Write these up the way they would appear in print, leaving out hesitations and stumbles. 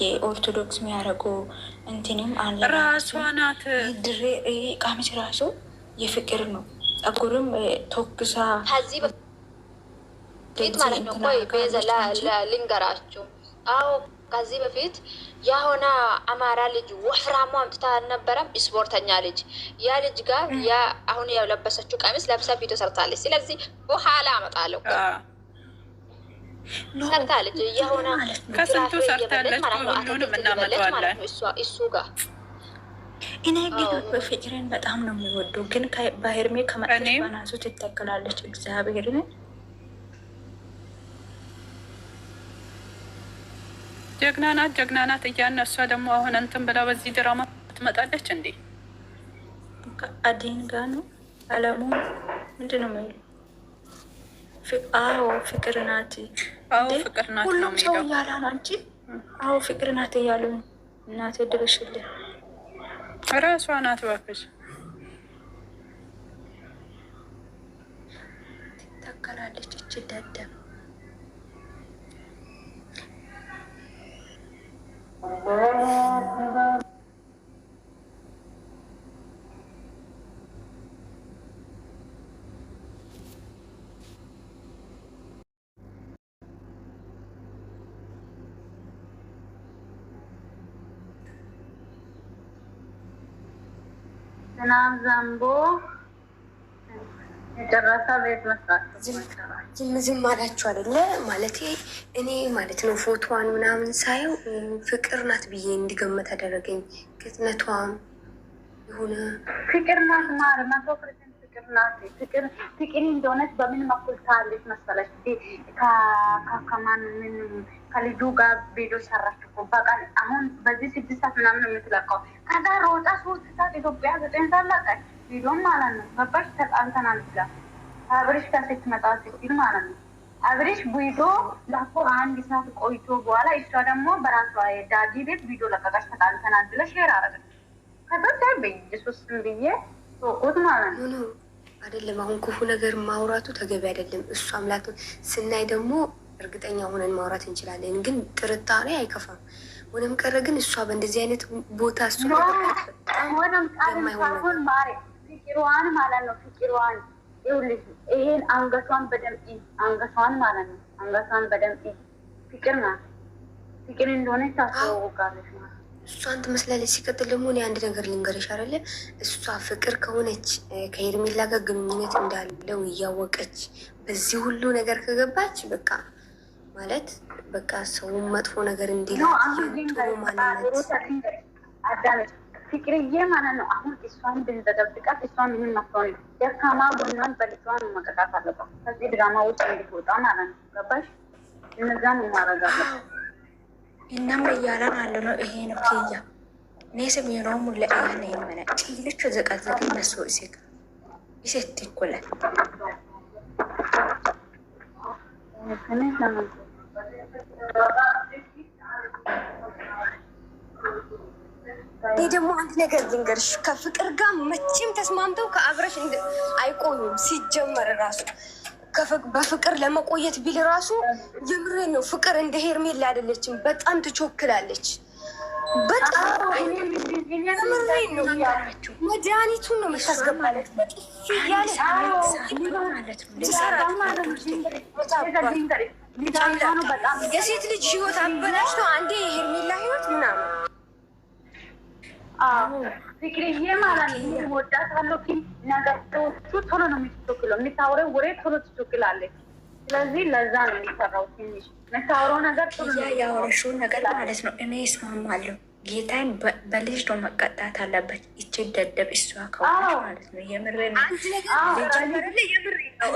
የኦርቶዶክስ የሚያደርጉ እንትንም አለ ራሷ ናት። ድሬ ቃሚስ ራሱ የፍቅር ነው። ጸጉርም ቶክሳ ከዚህ በፊት ማለት ነው። ቆይ ቤዛ ልንገራችሁ። አዎ ከዚህ በፊት የሆነ አማራ ልጅ ወፍራሙ አምጥታ አልነበረም? ስፖርተኛ ልጅ ያ ልጅ ጋር ያ አሁን የለበሰችው ቀሚስ ለብሳ ቪዲዮ ሰርታለች። ስለዚህ በኋላ አመጣለሁ ሰርታለች። የሆነ ከስንቱ ሰርታለች። ሁሉንም እናመጣዋለን እሱ ጋር እኔ ግን በፍቅርን በጣም ነው የሚወዱ። ግን በሄርሜ ከመጣች በናሱ ትተክላለች። እግዚአብሔርን ጀግና ናት እያነ እሷ ደግሞ አሁን እንትን ብላ በዚህ ድራማ ትመጣለች እንዴ? አዲን ጋ ነው አለሙ ምንድን ነው የሚሉ አዎ ፍቅር ናት። አዎ ፍቅር ናት። ሁሉም ሰው እያለ ነው እንጂ አዎ ፍቅር ናት እያሉ እናቴ ድረሽልኝ። ራሷ ናት እባክሽ። ትተከላለች እች ደደብ ዝናብ ዘንቦ የጨረሰ ቤት መስራት ዝም አላችሁ አይደለ? ማለት እኔ ማለት ነው ፎቶዋን ምናምን ሳየው ፍቅር ናት ብዬ እንዲገመት አደረገኝ። ቅጥነቷም የሆነ ፍቅር ናት ማለት 100% ፍቅር ናት። ፍቅር እንደሆነች በምን በኩል ታለች መሰለች? ከማን ምን ከልጁ ጋር ቪዲዮ ሰራች እኮ በቀን አሁን በዚህ 6 ሰዓት ምናምን ነው የምትለቀው። ከዛ ሮጣ 3 ሰዓት ኢትዮጵያ 9 ሰዓት ለቀች ቪዲዮ ማለት ነው። ገባሽ? ተጣልተናል ብላ አብሬሽ ጋር ስትመጣ ስትል ማለት ነው። አብሬሽ ቪዲዮ ላኮ 1 ሰዓት ቆይቶ በኋላ እሷ ደግሞ በራሷ የዳጊ ቤት ቪዲዮ ለቀቀች። ተጣልተናል ብላ ሼር አረገች። ከዛ ታይበኝ ኢየሱስ ብዬ ሶቁት ማለት ነው። አይደለም አሁን ክፉ ነገር ማውራቱ ተገቢ አይደለም። እሷ አምላክ ስናይ ደግሞ እርግጠኛ ሆነን ማውራት እንችላለን። ግን ጥርጣሬ አይከፋም። ሆነም ቀረ ግን እሷ በእንደዚህ አይነት ቦታ እሱ ሆነም ማሪ ፍቅሯን ማለት ነው። ፍቅሯን ይኸውልሽ፣ ይሄን አንገቷን በደምብ አንገቷን ማለት ነው። አንገቷን በደምብ ፍቅር ናት። ፍቅር እንደሆነ ታስተዋውቃለች ማለት እሷን ትመስላለች። ሲቀጥል ደግሞ እኔ አንድ ነገር ልንገርሽ አይደለ፣ እሷ ፍቅር ከሆነች ከሄርሜላ ጋር ግንኙነት እንዳለው እያወቀች በዚህ ሁሉ ነገር ከገባች በቃ ማለት በቃ ሰው መጥፎ ነገር እንዲላት ጥሩ ማለት ፍቅርዬ ማለት ነው። አሁን እሷን ብንጠብቃት እሷ ምንም ማስተዋል ደካማ ጎኗን በልጇን መቀጣት አለባት። ከዚህ ድራማ ውስጥ እንድትወጣ ማለት ነው። ገባሽ? እነዛን ማረጋገጥ እናም እያለን አለ ነው። ይሄ ነው ክያ ኔስም የነው ሙለ እያለ ይመነ ጭልቹ ዘቀዘቅ መስሎ እሴጋ ይሴት ይኮላል እኔ ደግሞ አንድ ነገር ልንገርሽ፣ ከፍቅር ጋር መቼም ተስማምተው ከአብረሽ አይቆዩም። ሲጀመር ራሱ በፍቅር ለመቆየት ቢል ራሱ የምሬን ነው። ፍቅር እንደ ሄርሜላ አይደለችም። በጣም ትቾክላለች። በጣም የምሬን ነው። መድኃኒቱን ነው የምታስገባለት በጥፊ እያለ የሴት ልጅ ህይወት አበላሽቶ አንዴ የሄርሜላ ህይወት ምናምን ፍቅርዬ ማለት ነው። ወዳታለሁ ግን ነገሮቹ ቶሎ ነው የምትቸኩለው። የምታወራው ወሬ ቶሎ ትቸኩላለች። ስለዚህ ለዛ ነው የሚሰራው። ትንሽ የምታወራው ነገር ቶሎ ያወራሽው ነገር ማለት ነው። እኔ እስማማለሁ። ጌታን በልጅ ነው መቀጣት አለበት። ይቺ ደደብ እሷ ከሆነች ማለት ነው። የምሬ ነው።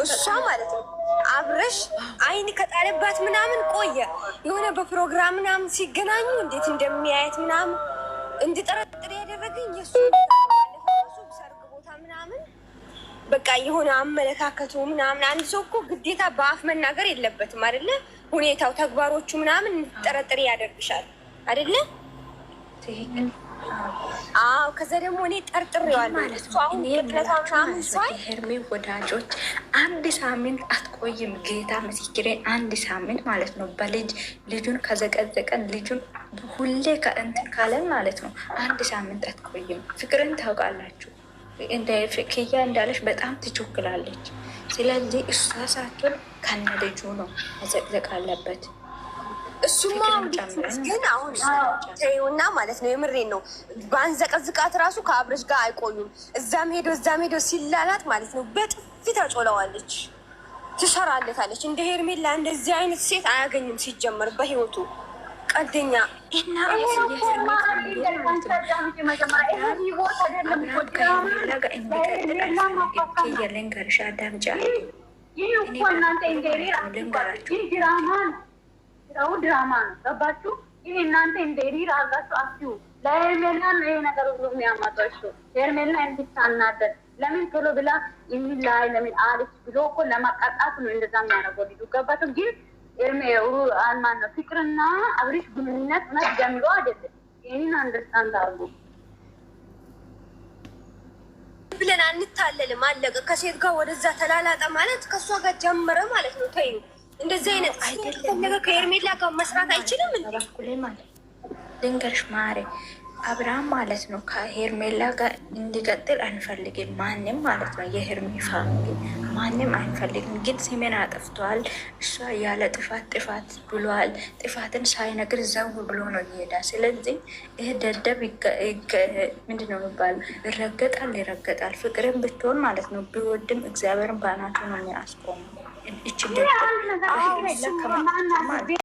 እሷ ማለት ነው አብረሽ አይን ከጣለባት ምናምን ቆየ የሆነ በፕሮግራም ምናምን ሲገናኙ እንዴት እንደሚያየት ምናምን እንድጠረጥር ያደረገኝ የሱ ሰርግ ቦታ ምናምን በቃ የሆነ አመለካከቱ ምናምን። አንድ ሰው እኮ ግዴታ በአፍ መናገር የለበትም አይደለ? ሁኔታው፣ ተግባሮቹ ምናምን እንድጠረጥር ያደርግሻል አይደለ? አዎ ከዛ ደግሞ እኔ ጠርጥሬዋለሁ ማለት ነው። አሁን ቅጥለታም ሳይ ሄርሜ ወዳጆች አንድ ሳምንት አትቆይም። ጌታ ምስክሬን አንድ ሳምንት ማለት ነው። ልጁን ከዘቀዘቀን ልጁን ሁሌ ከእንትን ካለን ማለት ነው አንድ ሳምንት አትቆይም። ፍቅርን ታውቃላችሁ። ክያ እንዳለች በጣም ትቾክላለች። ስለዚህ እሷ ሳትሆን ከነ ልጁ ነው መዘቅዘቅ አለበት። እሱማ ግን አሁን ተይውና ማለት ነው የምሬን ነው። ባንዘቀዝቃት ራሱ ከአብረሽ ጋር አይቆዩም። እዛም ሄዶ ሲላላት ማለት ነው በጥፊ ታጮለዋለች፣ ትሰራለታለች። እንደ ሄርሜላ እንደዚህ አይነት ሴት አያገኝም ሲጀመር በህይወቱ ቀልደኛ እና ልንገርሽ አዳምጫ ድራማ ነው። ገባችሁ? ይህ እናንተ እንደ ሪር አርጋችሁ አስዩ። ለሄርሜላ ነው ይሄ ነገር ሁሉ የሚያመጣው። እሱ ሄርሜላ እንድታናደድ ለምን ቶሎ ብላ የሚላይ ለምን አለች ብሎ እኮ ለማቃጣት ነው እንደዛ የሚያደርገው ልጁ። ገባችሁ? ግን አልማን ነው ፍቅርና አብሪሽ ግንኙነት መት ጀምሮ አይደለም። ይህንን አንደርስታንድ አድርጉ ብለን አንታለልም። አለቀ። ከሴት ጋር ወደዛ ተላላጠ ማለት ከእሷ ጋር ጀመረ ማለት ነው። ተይው እንደዚህ አይነት አይደለም። ከሄርሜላ ጋር መስራት አይችልም እንዴ? ልንገርሽ ማሬ አብርሃም ማለት ነው ከሄርሜላ ጋር እንዲቀጥል አንፈልግም ማንም ማለት ነው። የሄርሜ ፋሚሊ ማንም አንፈልግም። ግን ስሜን አጠፍተዋል። እሷ ያለ ጥፋት ብሏል። ጥፋትን ሳይነግር ዘው ብሎ ነው ይሄዳ። ስለዚህ ይህ ደደብ ምንድን ነው የሚባለው? ይረገጣል። ፍቅርን ብትሆን ማለት ነው ቢወድም እግዚአብሔርን ባናቱ ነው የሚያስቆሙ። እች